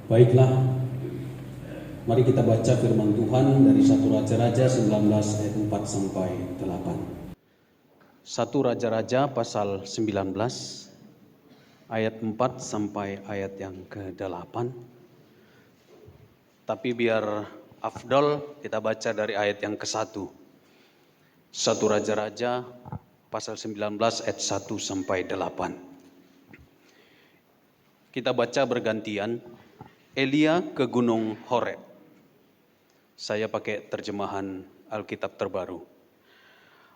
Baiklah, mari kita baca firman Tuhan dari 1 Raja-Raja 19 ayat 4 sampai 8. 1 Raja-Raja pasal 19 ayat 4 sampai ayat yang ke-8. Tapi biar afdol kita baca dari ayat yang ke-1. 1 Raja-Raja pasal 19 ayat 1 sampai 8. Kita baca bergantian. Elia ke Gunung Horeb. Saya pakai terjemahan Alkitab terbaru.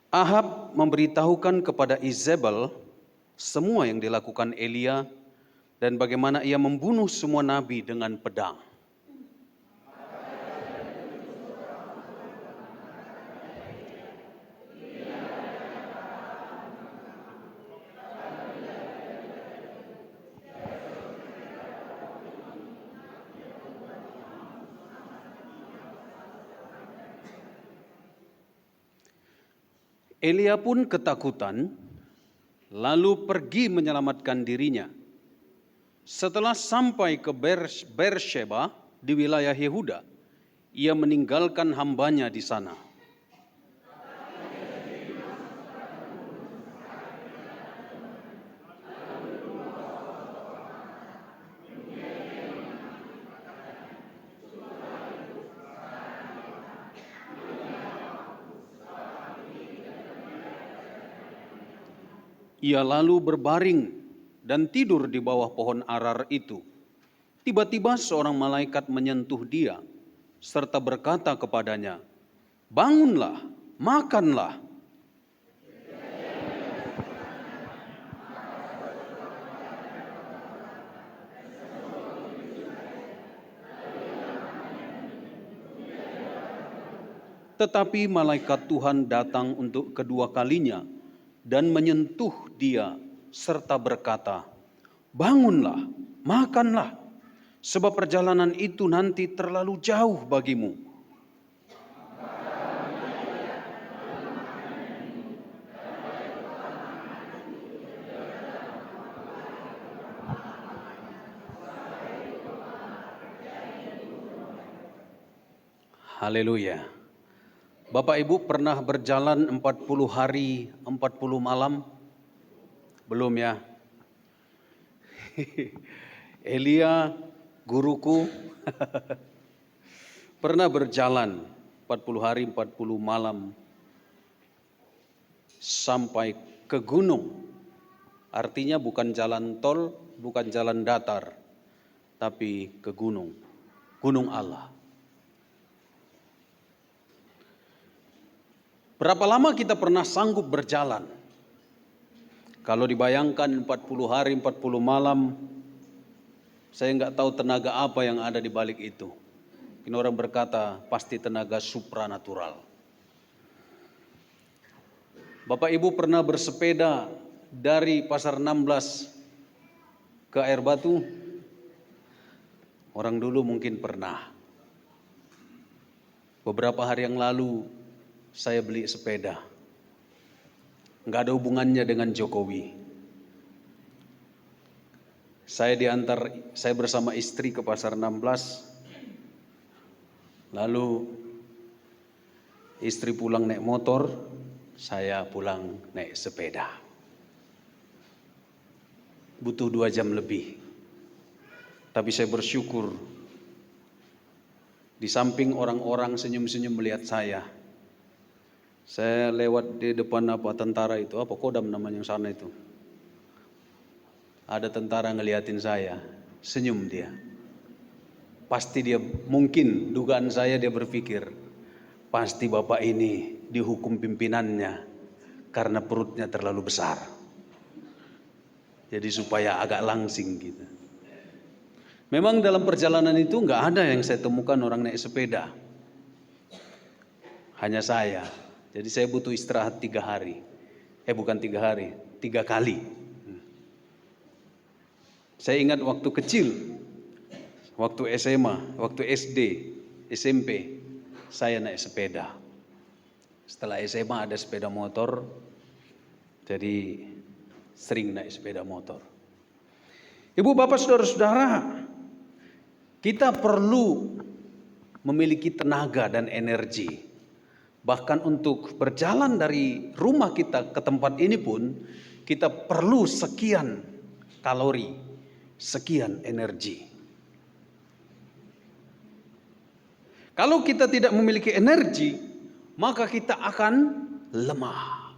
Ahab memberitahukan kepada Izebel semua yang dilakukan Elia dan bagaimana ia membunuh semua nabi dengan pedang. Elia pun ketakutan, lalu pergi menyelamatkan dirinya. Setelah sampai ke Beersheba di wilayah Yehuda, ia meninggalkan hambanya di sana. Ia lalu berbaring dan tidur di bawah pohon arar itu. Tiba-tiba seorang malaikat menyentuh dia, serta berkata kepadanya, "Bangunlah, makanlah." Tetapi malaikat Tuhan datang untuk kedua kalinya dan menyentuh dia serta berkata, "Bangunlah, makanlah, sebab perjalanan itu nanti terlalu jauh bagimu." Haleluya. Bapak Ibu pernah berjalan 40 hari, 40 malam? Belum ya? Elia, guruku, pernah berjalan 40 hari, 40 malam sampai ke gunung. Artinya bukan jalan tol, bukan jalan datar, tapi ke gunung, gunung Allah. Berapa lama kita pernah sanggup berjalan? Kalau dibayangkan 40 hari, 40 malam, saya nggak tahu tenaga apa yang ada di balik itu. Ini orang berkata, pasti tenaga supranatural. Bapak Ibu pernah bersepeda dari Pasar 16 ke Air Batu? Orang dulu mungkin pernah. Beberapa hari yang lalu, saya beli sepeda. Nggak ada hubungannya dengan Jokowi. Saya bersama istri ke Pasar 16. Lalu istri pulang naik motor, saya pulang naik sepeda. Butuh 2 jam lebih. Tapi saya bersyukur, di samping orang-orang senyum-senyum melihat saya lewat di depan tentara itu, Kodam namanya yang sana itu. Ada tentara ngeliatin saya, senyum dia. Pasti dia, mungkin dugaan saya dia berpikir, pasti bapak ini dihukum pimpinannya karena perutnya terlalu besar. Jadi supaya agak langsing gitu. Memang dalam perjalanan itu nggak ada yang saya temukan orang naik sepeda. Hanya saya. Jadi saya butuh istirahat 3 hari. Bukan 3 hari, 3 kali. Saya ingat waktu kecil, waktu SMA, waktu SD, SMP, saya naik sepeda. Setelah SMA ada sepeda motor, jadi sering naik sepeda motor. Ibu, bapak, saudara-saudara, Kita perlu memiliki tenaga dan energi. Bahkan untuk berjalan dari rumah kita ke tempat ini pun kita perlu sekian kalori, sekian energi. Kalau kita tidak memiliki energi, maka kita akan lemah.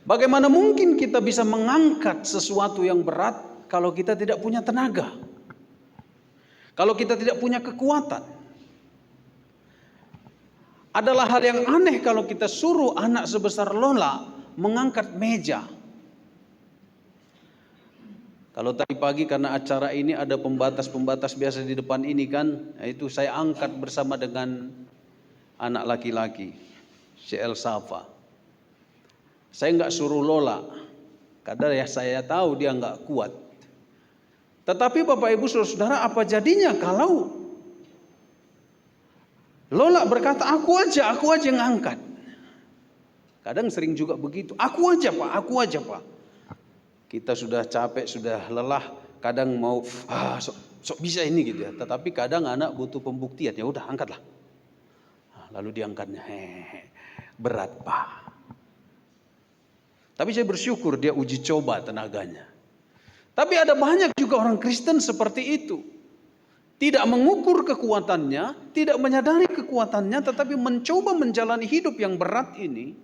Bagaimana mungkin kita bisa mengangkat sesuatu yang berat kalau kita tidak punya tenaga? Kalau kita tidak punya kekuatan? Adalah hal yang aneh kalau kita suruh anak sebesar Lola mengangkat meja. Kalau tadi pagi karena acara ini ada pembatas-pembatas biasa di depan ini kan, itu saya angkat bersama dengan anak laki-laki, si Elsafa. Saya nggak suruh Lola, karena ya saya tahu dia nggak kuat. Tetapi Bapak Ibu Saudara, apa jadinya kalau Lola berkata, aku aja yang angkat. Kadang sering juga begitu, aku aja Pak. Kita sudah capek, sudah lelah, kadang mau sok bisa ini gitu ya. Tetapi kadang anak butuh pembuktian, ya udah angkatlah. Lalu diangkatnya, berat Pak. Tapi saya bersyukur dia uji coba tenaganya. Tapi ada banyak juga orang Kristen seperti itu. Tidak mengukur kekuatannya, tidak menyadari kekuatannya, tetapi mencoba menjalani hidup yang berat ini,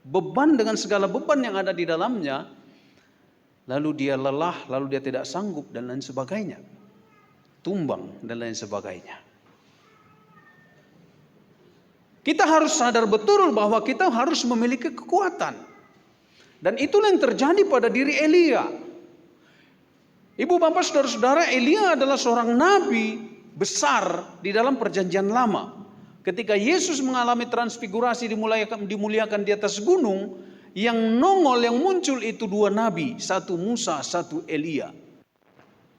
beban dengan segala beban yang ada di dalamnya, lalu dia lelah, lalu dia tidak sanggup dan lain sebagainya. Tumbang dan lain sebagainya. Kita harus sadar betul bahwa kita harus memiliki kekuatan. Dan itulah yang terjadi pada diri Elia. Ibu bapak saudara-saudara, Elia adalah seorang nabi besar di dalam perjanjian lama. Ketika Yesus mengalami transfigurasi dimuliakan di atas gunung, yang nongol, yang muncul itu dua nabi, satu Musa, satu Elia.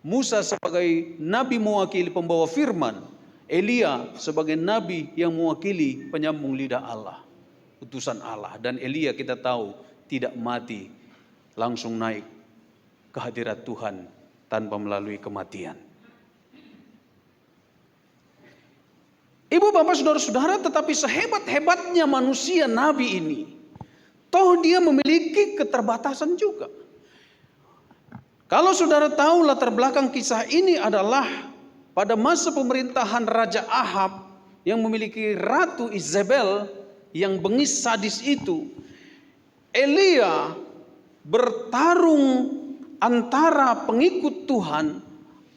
Musa sebagai nabi mewakili pembawa firman, Elia sebagai nabi yang mewakili penyambung lidah Allah, utusan Allah. Dan Elia kita tahu tidak mati, langsung naik ke hadirat Tuhan tanpa melalui kematian. Ibu bapak saudara-saudara, tetapi sehebat-hebatnya manusia nabi ini, toh dia memiliki keterbatasan juga. Kalau saudara tahu latar belakang kisah ini adalah pada masa pemerintahan Raja Ahab yang memiliki Ratu Izebel yang bengis sadis itu, Elia bertarung antara pengikut Tuhan,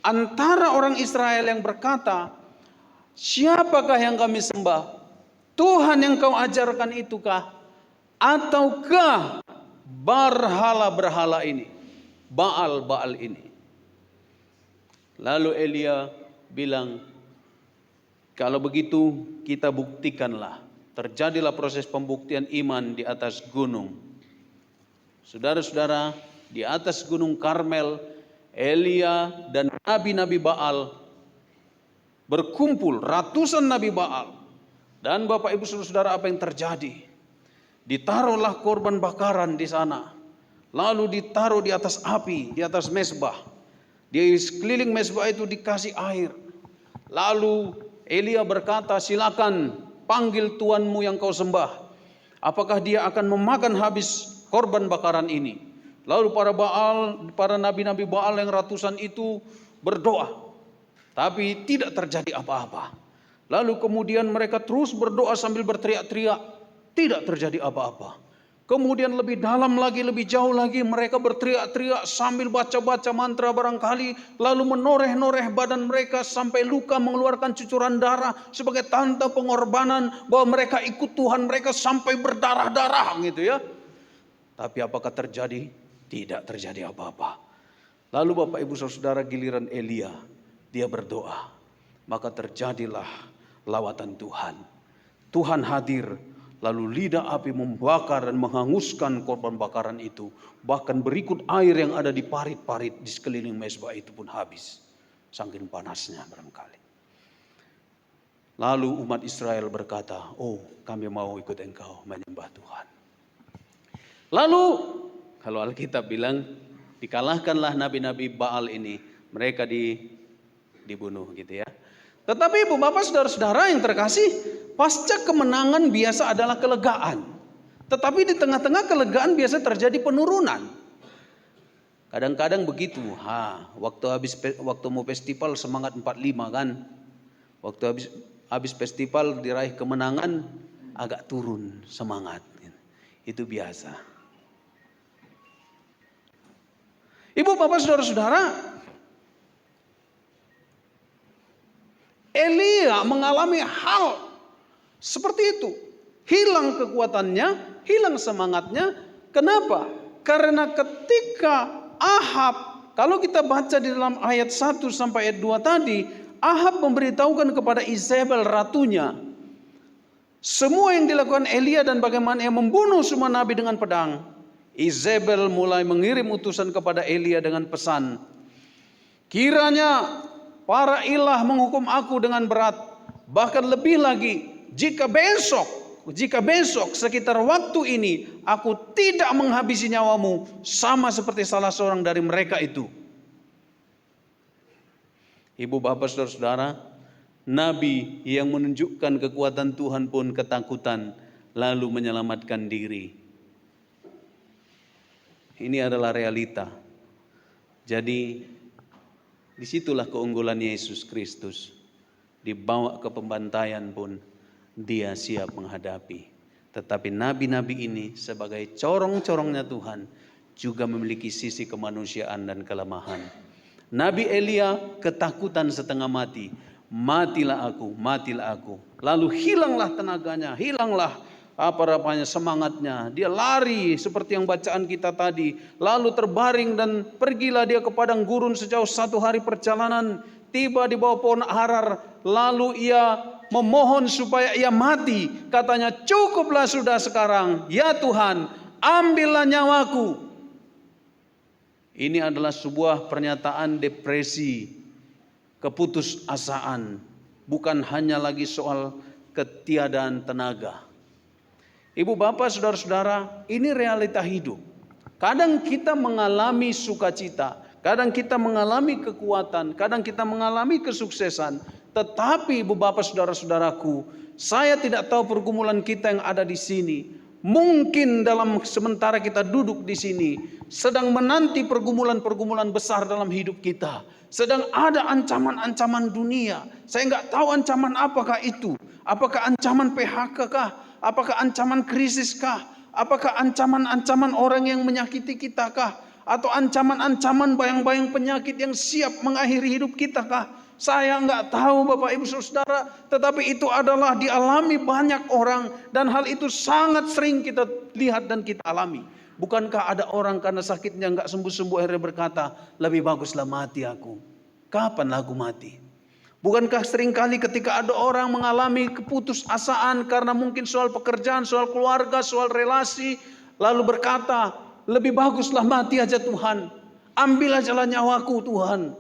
antara orang Israel yang berkata, siapakah yang kami sembah? Tuhan yang kau ajarkan itukah? Ataukah berhala-berhala ini, Baal-Baal ini? Lalu Elia bilang, kalau begitu kita buktikanlah. Terjadilah proses pembuktian iman di atas gunung. Saudara-saudara, di atas gunung Karmel, Elia dan nabi-nabi Baal berkumpul, ratusan nabi Baal. Dan Bapak Ibu Saudara, apa yang terjadi? Ditaruhlah korban bakaran di sana. Lalu ditaruh di atas api, di atas mezbah. Di sekeliling mezbah itu dikasih air. Lalu Elia berkata, silakan panggil tuanmu yang kau sembah. Apakah dia akan memakan habis korban bakaran ini? Lalu para nabi-nabi Baal yang ratusan itu berdoa. Tapi tidak terjadi apa-apa. Lalu kemudian mereka terus berdoa sambil berteriak-teriak. Tidak terjadi apa-apa. Kemudian lebih dalam lagi, lebih jauh lagi, mereka berteriak-teriak sambil baca-baca mantra barangkali. Lalu menoreh-noreh badan mereka sampai luka, mengeluarkan cucuran darah sebagai tanda pengorbanan bahwa mereka ikut Tuhan, mereka sampai berdarah-darah gitu ya. Tapi apakah terjadi? Tidak terjadi apa-apa. Lalu Bapak Ibu Saudara, giliran Elia, dia berdoa. Maka terjadilah lawatan Tuhan. Tuhan hadir. Lalu lidah api membakar dan menghanguskan korban bakaran itu. Bahkan berikut air yang ada di parit-parit di sekeliling mezbah itu pun habis. Saking panasnya barangkali. Lalu umat Israel berkata, oh kami mau ikut engkau menyembah Tuhan. Lalu kalau Alkitab bilang, dikalahkanlah nabi-nabi Baal ini. mereka dibunuh gitu ya. Tetapi Ibu Bapak Saudara-saudara yang terkasih, pasca kemenangan biasa adalah kelegaan. Tetapi di tengah-tengah kelegaan biasa terjadi penurunan. Kadang-kadang begitu. Waktu mau festival semangat 45 kan. Waktu habis festival diraih kemenangan agak turun semangat. Itu biasa. Ibu Bapak Saudara-saudara, Elia mengalami hal seperti itu. Hilang kekuatannya, hilang semangatnya. Kenapa? Karena ketika Ahab, kalau kita baca di dalam ayat 1 sampai ayat 2 tadi, Ahab memberitahukan kepada Izebel ratunya semua yang dilakukan Elia dan bagaimana ia membunuh semua nabi dengan pedang. Izebel mulai mengirim utusan kepada Elia dengan pesan, kiranya para ilah menghukum aku dengan berat. Bahkan lebih lagi, jika besok sekitar waktu ini aku tidak menghabisi nyawamu, sama seperti salah seorang dari mereka itu. Ibu Bapak Saudara-saudara, nabi yang menunjukkan kekuatan Tuhan pun ketakutan lalu menyelamatkan diri. Ini adalah realita. Jadi disitulah keunggulan Yesus Kristus. Dibawa ke pembantaian pun dia siap menghadapi. Tetapi nabi-nabi ini sebagai corong-corongnya Tuhan juga memiliki sisi kemanusiaan dan kelemahan. Nabi Elia ketakutan setengah mati. Matilah aku. Lalu hilanglah tenaganya, hilanglah semangatnya. Dia lari seperti yang bacaan kita tadi. Lalu terbaring dan pergilah dia ke padang gurun sejauh 1 hari perjalanan. Tiba di bawah pohon arar. Lalu ia memohon supaya ia mati. Katanya, cukuplah sudah sekarang. Ya Tuhan, ambillah nyawaku. Ini adalah sebuah pernyataan depresi, keputusasaan. Bukan hanya lagi soal ketiadaan tenaga. Ibu Bapak Saudara-saudara, ini realita hidup. Kadang kita mengalami sukacita, kadang kita mengalami kekuatan, kadang kita mengalami kesuksesan. Tetapi Ibu Bapak Saudara-saudaraku, saya tidak tahu pergumulan kita yang ada di sini. Mungkin dalam sementara kita duduk di sini, sedang menanti pergumulan-pergumulan besar dalam hidup kita. Sedang ada ancaman-ancaman dunia. Saya nggak tahu ancaman apakah itu. Apakah ancaman PHK kah? Apakah ancaman krisis kah? Apakah ancaman-ancaman orang yang menyakiti kita kah? Atau ancaman-ancaman bayang-bayang penyakit yang siap mengakhiri hidup kita kah? Saya nggak tahu Bapak Ibu Saudara. Tetapi itu adalah dialami banyak orang. Dan hal itu sangat sering kita lihat dan kita alami. Bukankah ada orang karena sakitnya nggak sembuh-sembuh akhirnya berkata, lebih baguslah mati aku. Kapan aku mati? Bukankah seringkali ketika ada orang mengalami keputusasaan karena mungkin soal pekerjaan, soal keluarga, soal relasi, lalu berkata, lebih baguslah mati aja Tuhan. Ambil aja nyawaku Tuhan.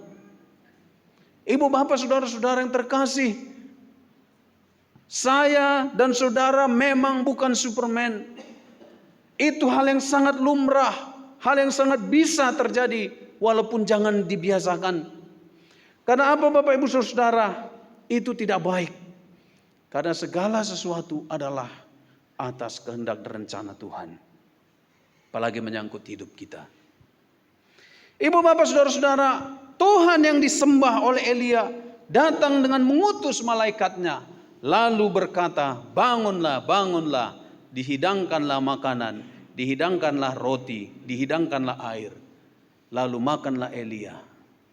Ibu Bapak Saudara-saudara yang terkasih, saya dan saudara memang bukan Superman. Itu hal yang sangat lumrah, hal yang sangat bisa terjadi, walaupun jangan dibiasakan. Karena apa Bapak Ibu Saudara? Itu tidak baik. Karena segala sesuatu adalah atas kehendak dan rencana Tuhan. Apalagi menyangkut hidup kita. Ibu Bapak Saudara-saudara, Tuhan yang disembah oleh Elia datang dengan mengutus malaikatnya. Lalu berkata, bangunlah, bangunlah. Dihidangkanlah makanan, dihidangkanlah roti, dihidangkanlah air. Lalu makanlah Elia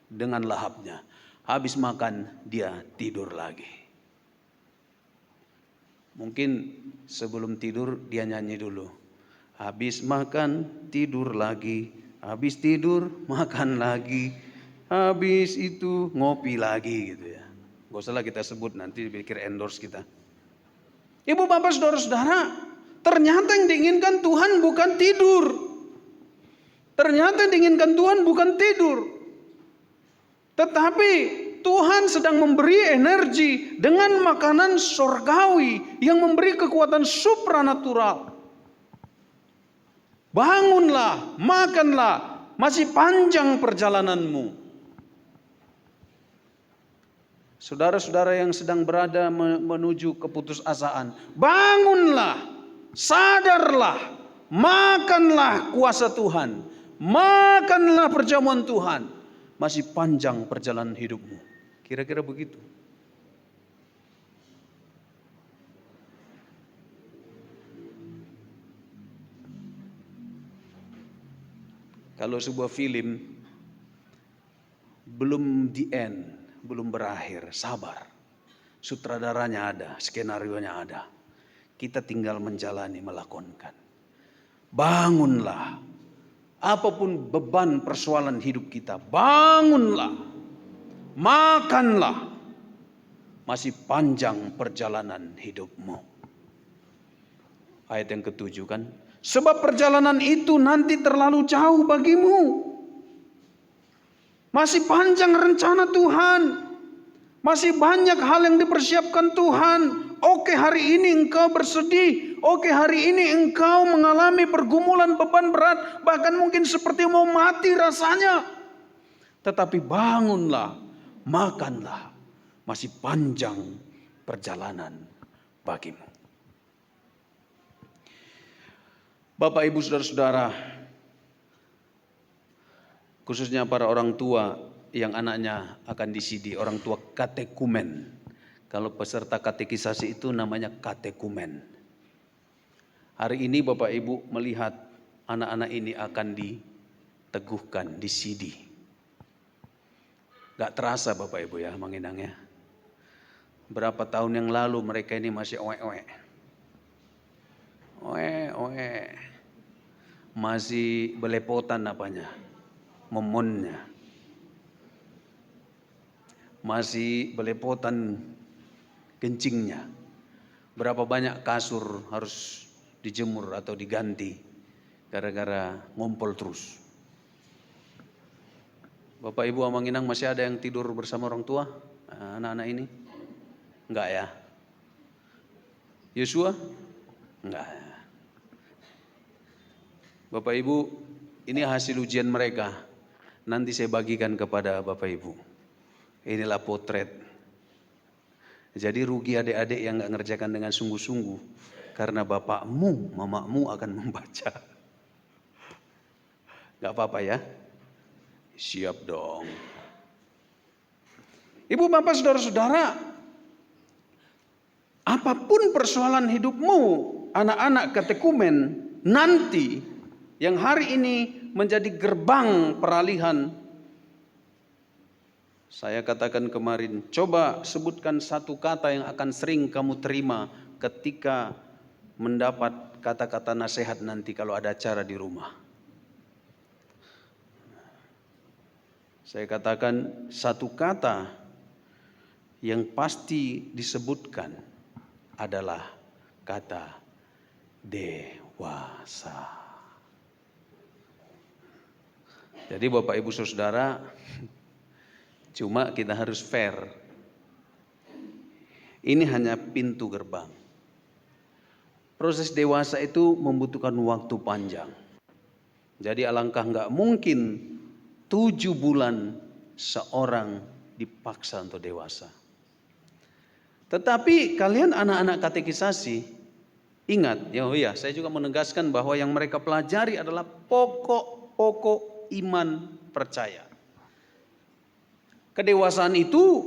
dengan lahapnya. Habis makan dia tidur lagi. Mungkin sebelum tidur dia nyanyi dulu. Habis makan tidur lagi, habis tidur makan lagi, habis itu ngopi lagi gitu ya. Gak usah lah kita sebut, nanti dipikir endorse kita. Ibu Bapak Saudara-saudara, ternyata yang diinginkan Tuhan bukan tidur. Ternyata yang diinginkan Tuhan bukan tidur. Tetapi Tuhan sedang memberi energi dengan makanan surgawi yang memberi kekuatan supranatural. Bangunlah, makanlah, masih panjang perjalananmu. Saudara-saudara yang sedang berada menuju keputusasaan, bangunlah, sadarlah, makanlah kuasa Tuhan, makanlah perjamuan Tuhan. Masih panjang perjalanan hidupmu. Kira-kira begitu. Kalau sebuah film belum the end, belum berakhir, sabar. Sutradaranya ada, skenarionya ada. Kita tinggal menjalani, melakonkan. Bangunlah. Apapun beban persoalan hidup kita, bangunlah. Makanlah. Masih panjang perjalanan hidupmu. Ayat yang ke-7 kan. Sebab perjalanan itu nanti terlalu jauh bagimu. Masih panjang rencana Tuhan. Masih banyak hal yang dipersiapkan Tuhan. Oke, hari ini engkau bersedih. Oke, hari ini engkau mengalami pergumulan beban berat. Bahkan mungkin seperti mau mati rasanya. Tetapi bangunlah, makanlah. Masih panjang perjalanan bagimu. Bapak, Ibu, Saudara-saudara, khususnya para orang tua yang anaknya akan disidi, orang tua katekumen. Kalau peserta katekisasi itu namanya katekumen. Hari ini Bapak Ibu melihat anak-anak ini akan diteguhkan, disidi. Gak terasa Bapak Ibu ya menginangnya. Berapa tahun yang lalu mereka ini masih oe-oe. Oe-oe. Masih belepotan apanya. Memonnya. Masih belepotan kencingnya. Berapa banyak kasur harus dijemur atau diganti gara-gara ngompol terus. Bapak Ibu Amanginang, masih ada yang tidur bersama orang tua anak-anak ini? Enggak ya? Yosua? Enggak. Bapak Ibu, ini hasil ujian mereka. Nanti saya bagikan kepada Bapak Ibu. Inilah potret. Jadi rugi adik-adik yang gak ngerjakan dengan sungguh-sungguh. Karena bapakmu, mamamu akan membaca. Gak apa-apa ya. Siap dong. Ibu, bapak, saudara-saudara. Apapun persoalan hidupmu, anak-anak katekumen, nanti yang hari ini menjadi gerbang peralihan. Saya katakan kemarin, coba sebutkan satu kata yang akan sering kamu terima ketika mendapat kata-kata nasihat nanti kalau ada acara di rumah. Saya katakan satu kata yang pasti disebutkan adalah kata dewasa. Jadi Bapak Ibu Saudara, cuma kita harus fair. Ini hanya pintu gerbang. Proses dewasa itu membutuhkan waktu panjang. Jadi alangkah nggak mungkin 7 bulan seorang dipaksa untuk dewasa. Tetapi kalian anak-anak katekisasi, ingat, ya saya juga menegaskan bahwa yang mereka pelajari adalah pokok-pokok iman percaya. Kedewasaan itu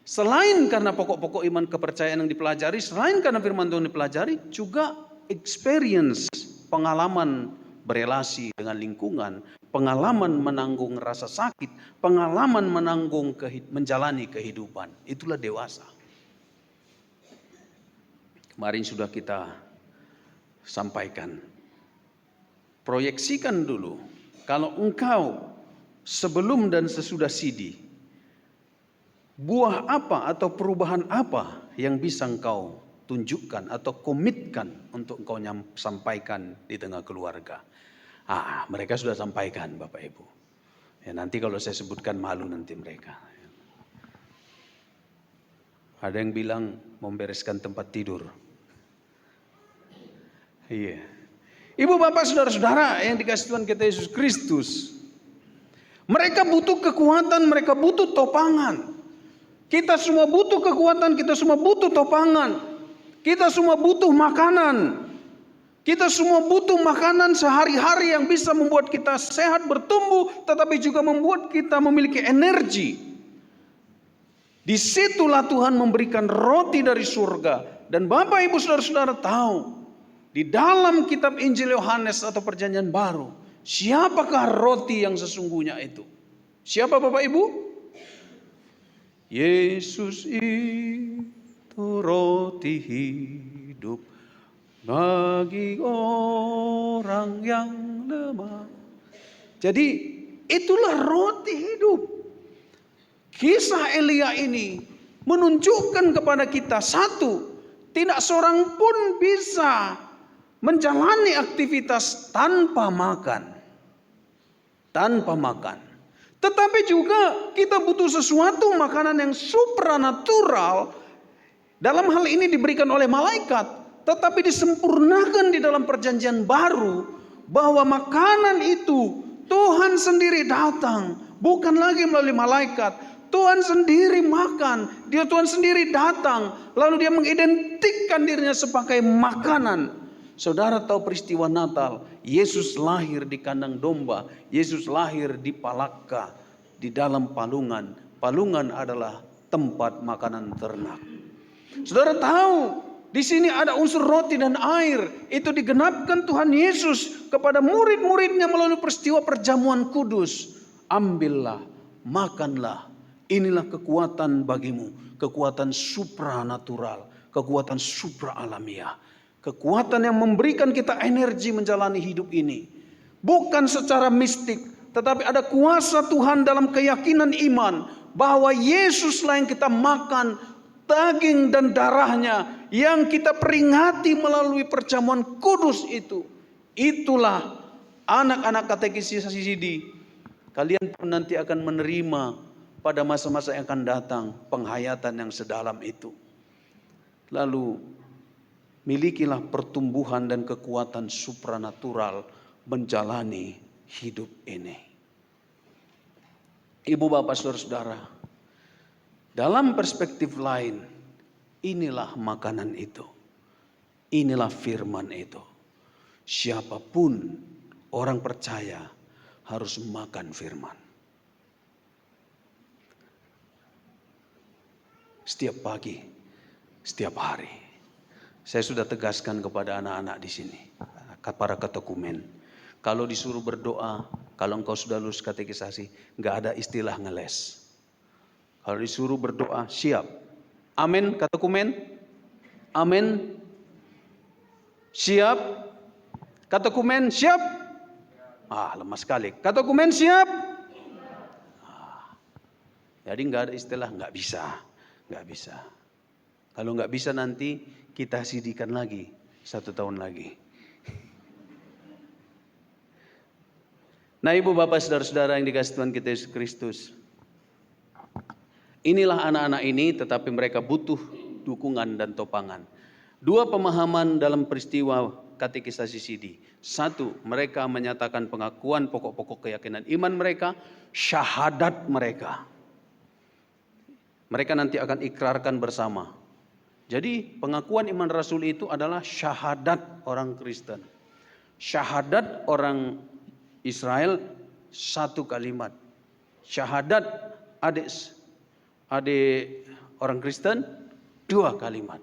selain karena pokok-pokok iman kepercayaan yang dipelajari, selain karena firman Tuhan dipelajari, juga experience, pengalaman berelasi dengan lingkungan, pengalaman menanggung rasa sakit, pengalaman menanggung menjalani kehidupan. Itulah dewasa. Kemarin sudah kita sampaikan. Proyeksikan dulu, kalau engkau sebelum dan sesudah sidi, buah apa atau perubahan apa yang bisa engkau tunjukkan atau komitkan untuk engkau sampaikan di tengah keluarga. Mereka sudah sampaikan Bapak Ibu. Ya, nanti kalau saya sebutkan malu nanti mereka. Ada yang bilang membereskan tempat tidur. Iya. Ibu bapak saudara-saudara yang dikasih Tuhan kita Yesus Kristus. Mereka butuh kekuatan, mereka butuh topangan. Kita semua butuh kekuatan, kita semua butuh topangan. Kita semua butuh makanan. Kita semua butuh makanan sehari-hari yang bisa membuat kita sehat, bertumbuh, tetapi juga membuat kita memiliki energi. Disitulah Tuhan memberikan roti dari surga. Dan Bapak Ibu Saudara-saudara tahu, di dalam kitab Injil Yohanes atau Perjanjian Baru, siapakah roti yang sesungguhnya itu? Siapa Bapak Ibu? Yesus itu roti hidup bagi orang yang lemah. Jadi itulah roti hidup. Kisah Elia ini menunjukkan kepada kita, satu, tidak seorang pun bisa menjalani aktivitas tanpa makan. Tanpa makan. Tetapi juga kita butuh sesuatu makanan yang supranatural. Dalam hal ini diberikan oleh malaikat, tetapi disempurnakan di dalam Perjanjian Baru, bahwa makanan itu Tuhan sendiri datang, bukan lagi melalui malaikat. Tuhan sendiri makan, Tuhan sendiri datang, lalu dia mengidentikan dirinya sebagai makanan. Saudara tahu peristiwa Natal, Yesus lahir di kandang domba, Yesus lahir di palaka, di dalam palungan. Palungan adalah tempat makanan ternak. Saudara tahu, di sini ada unsur roti dan air. Itu digenapkan Tuhan Yesus kepada murid-muridnya melalui peristiwa perjamuan kudus. Ambillah, makanlah. Inilah kekuatan bagimu. Kekuatan supranatural. Kekuatan supra-alamiah. Kekuatan yang memberikan kita energi menjalani hidup ini. Bukan secara mistik. Tetapi ada kuasa Tuhan dalam keyakinan iman. Bahwa Yesuslah yang kita makan. Daging dan darahnya yang kita peringati melalui perjamuan kudus itu. Itulah anak-anak katekisasi CCD. Kalian pun nanti akan menerima pada masa-masa yang akan datang penghayatan yang sedalam itu. Lalu milikilah pertumbuhan dan kekuatan supranatural menjalani hidup ini. Ibu bapak saudara-saudara, dalam perspektif lain, inilah makanan itu. Inilah firman itu. Siapapun orang percaya harus makan firman. Setiap pagi, setiap hari. Saya sudah tegaskan kepada anak-anak di sini, para katekumen. Kalau disuruh berdoa, kalau engkau sudah lulus katekisasi, nggak ada istilah ngeles. Kalau disuruh berdoa, siap. Amin, katekumen. Amin. Siap. Katekumen, siap. Lemah sekali. Katekumen, siap. Jadi nggak ada istilah nggak bisa. Nggak bisa. Kalau nggak bisa nanti kita sidikan lagi 1 tahun lagi. Nah ibu bapak saudara-saudara yang dikasihi Tuhan kita Yesus Kristus. Inilah anak-anak ini tetapi mereka butuh dukungan dan topangan. 2 pemahaman dalam peristiwa katekisasi CCD. 1, mereka menyatakan pengakuan pokok-pokok keyakinan iman mereka, syahadat mereka. Mereka nanti akan ikrarkan bersama. Jadi pengakuan iman Rasul itu adalah syahadat orang Kristen. Syahadat orang Israel 1 kalimat. Syahadat adik orang Kristen 2 kalimat.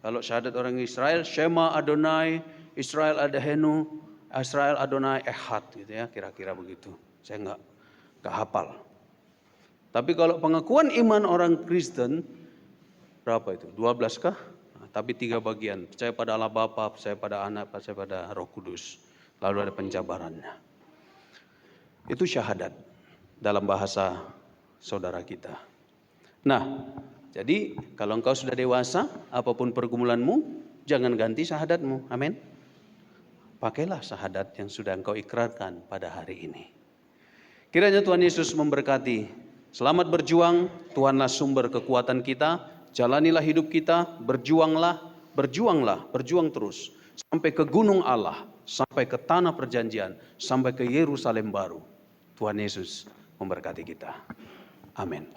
Kalau syahadat orang Israel, Shema Adonai, Israel Adahenu, Israel Adonai Echad, gitu ya, kira-kira begitu. Saya nggak hafal. Tapi kalau pengakuan iman orang Kristen, berapa itu? 12 kah? Tapi 3 bagian. Percaya pada Allah Bapa, percaya pada Anak, percaya pada Roh Kudus. Lalu ada penjabarannya. Itu syahadat dalam bahasa saudara kita. Nah, jadi kalau engkau sudah dewasa, apapun pergumulanmu, jangan ganti syahadatmu. Amin. Pakailah syahadat yang sudah engkau ikrarkan pada hari ini. Kiranya Tuhan Yesus memberkati. Selamat berjuang, Tuhanlah sumber kekuatan kita. Jalanilah hidup kita, berjuang terus. Sampai ke gunung Allah, sampai ke tanah perjanjian, sampai ke Yerusalem baru. Tuhan Yesus memberkati kita. Amin.